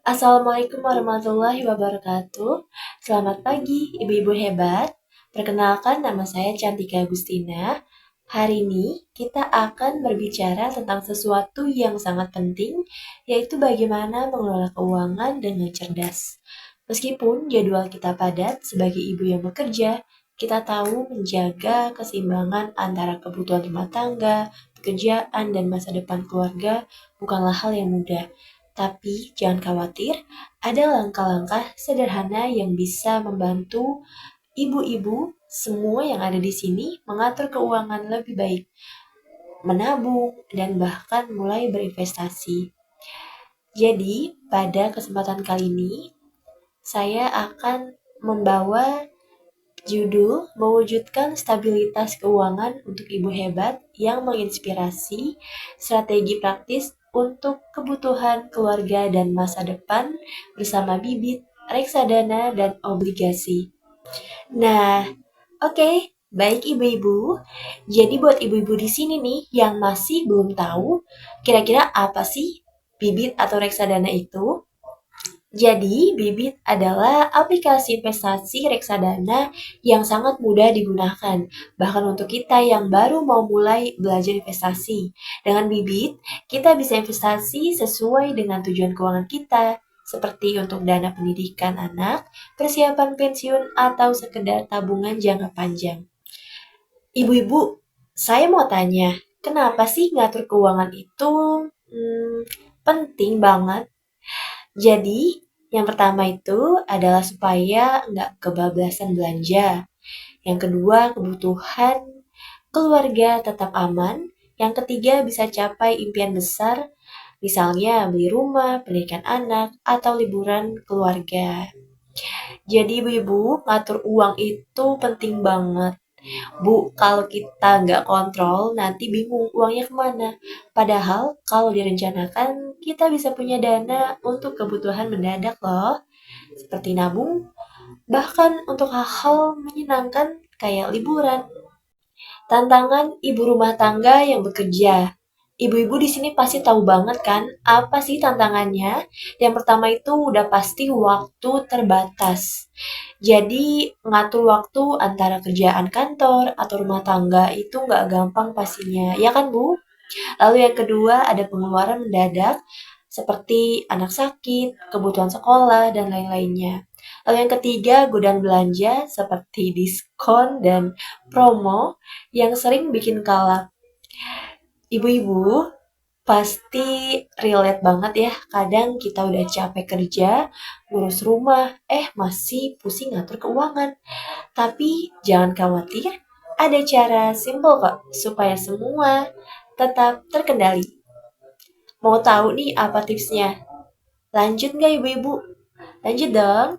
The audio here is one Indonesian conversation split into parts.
Assalamualaikum warahmatullahi wabarakatuh. Selamat pagi, ibu-ibu hebat. Perkenalkan, nama saya Cantika Agustina. Hari ini kita akan berbicara tentang sesuatu yang sangat penting, yaitu bagaimana mengelola keuangan dengan cerdas. Meskipun jadwal kita padat sebagai ibu yang bekerja, kita tahu menjaga keseimbangan antara kebutuhan rumah tangga, pekerjaan, dan masa depan keluarga bukanlah hal yang mudah. Tapi jangan khawatir, ada langkah-langkah sederhana yang bisa membantu ibu-ibu semua yang ada di sini mengatur keuangan lebih baik, menabung, dan bahkan mulai berinvestasi. Jadi, pada kesempatan kali ini, saya akan membawa judul mewujudkan stabilitas keuangan untuk ibu hebat yang menginspirasi strategi praktis untuk kebutuhan keluarga dan masa depan bersama bibit, reksadana, dan obligasi. Nah, oke, baik ibu-ibu. Jadi buat ibu-ibu di sini nih yang masih belum tahu kira-kira apa sih bibit atau reksadana itu? Jadi, Bibit adalah aplikasi investasi reksadana yang sangat mudah digunakan, bahkan untuk kita yang baru mau mulai belajar investasi. Dengan Bibit, kita bisa investasi sesuai dengan tujuan keuangan kita, seperti untuk dana pendidikan anak, persiapan pensiun, atau sekedar tabungan jangka panjang. Ibu-ibu, saya mau tanya, kenapa sih ngatur keuangan itu hmm, penting banget? Jadi, yang pertama itu adalah supaya nggak kebablasan belanja. Yang kedua, kebutuhan keluarga tetap aman. Yang ketiga, bisa capai impian besar, misalnya beli rumah, pendidikan anak, atau liburan keluarga. Jadi, ibu-ibu, ngatur uang itu penting banget. Bu, kalau kita nggak kontrol, nanti bingung uangnya kemana. Padahal, kalau direncanakan, kita bisa punya dana untuk kebutuhan mendadak loh. Seperti nabung, bahkan untuk hal-hal menyenangkan kayak liburan. Tantangan ibu rumah tangga yang bekerja. Ibu-ibu di sini pasti tahu banget kan apa sih tantangannya? Yang pertama itu udah pasti waktu terbatas. Jadi ngatur waktu antara kerjaan kantor atau rumah tangga itu nggak gampang pastinya, ya kan Bu? Lalu yang kedua ada pengeluaran mendadak seperti anak sakit, kebutuhan sekolah, dan lain-lainnya. Lalu yang ketiga, godaan belanja seperti diskon dan promo yang sering bikin kalap. Ibu-ibu pasti relate banget ya, kadang kita udah capek kerja, ngurus rumah, masih pusing ngatur keuangan. Tapi jangan khawatir, ada cara simple kok supaya semua tetap terkendali. Mau tahu nih apa tipsnya? Lanjut nggak ibu-ibu? Lanjut dong.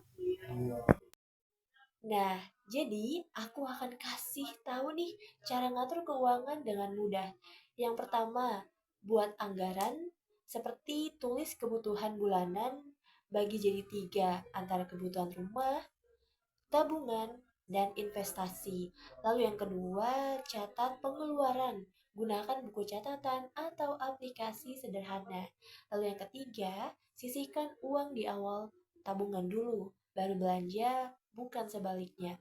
Nah, jadi aku akan kasih tahu nih cara ngatur keuangan dengan mudah. Yang pertama, buat anggaran seperti tulis kebutuhan bulanan bagi jadi tiga antara kebutuhan rumah, tabungan, dan investasi. Lalu yang kedua, catat pengeluaran. Gunakan buku catatan atau aplikasi sederhana. Lalu yang ketiga, sisihkan uang di awal tabungan dulu, baru belanja, bukan sebaliknya.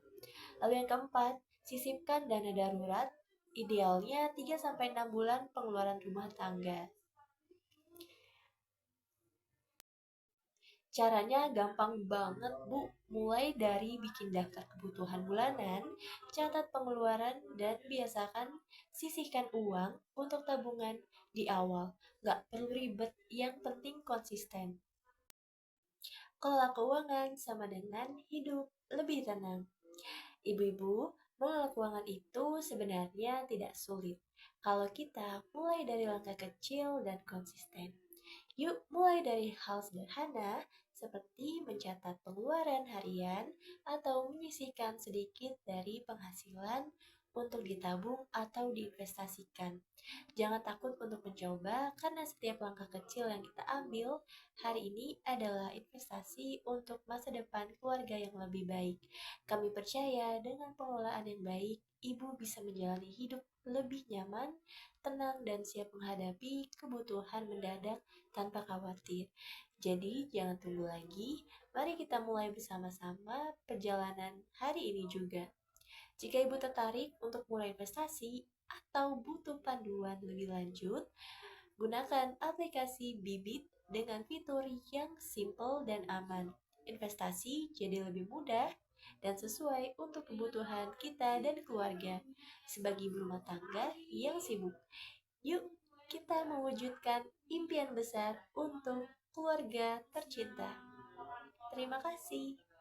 Lalu yang keempat, sisipkan dana darurat, idealnya 3 sampai 6 bulan pengeluaran rumah tangga. Caranya gampang banget, Bu. Mulai dari bikin daftar kebutuhan bulanan, catat pengeluaran, dan biasakan sisihkan uang untuk tabungan di awal. Gak perlu ribet, yang penting konsisten. Kelola keuangan sama dengan hidup lebih tenang. Ibu-ibu, mengelola keuangan itu sebenarnya tidak sulit kalau kita mulai dari langkah kecil dan konsisten. Yuk mulai dari hal sederhana seperti mencatat pengeluaran harian atau menyisihkan sedikit dari penghasilan untuk ditabung atau diinvestasikan. Jangan takut untuk mencoba, karena setiap langkah kecil yang kita ambil hari ini adalah investasi untuk masa depan keluarga yang lebih baik. Kami percaya dengan pengelolaan yang baik, Ibu bisa menjalani hidup lebih nyaman, tenang, dan siap menghadapi kebutuhan mendadak tanpa khawatir. Jadi, jangan tunggu lagi. Mari kita mulai bersama-sama perjalanan hari ini juga. Jika Ibu tertarik untuk mulai investasi atau butuh panduan lebih lanjut, gunakan aplikasi Bibit dengan fitur yang simple dan aman. Investasi jadi lebih mudah dan sesuai untuk kebutuhan kita dan keluarga sebagai ibu rumah tangga yang sibuk. Yuk, kita mewujudkan impian besar untuk keluarga tercinta. Terima kasih.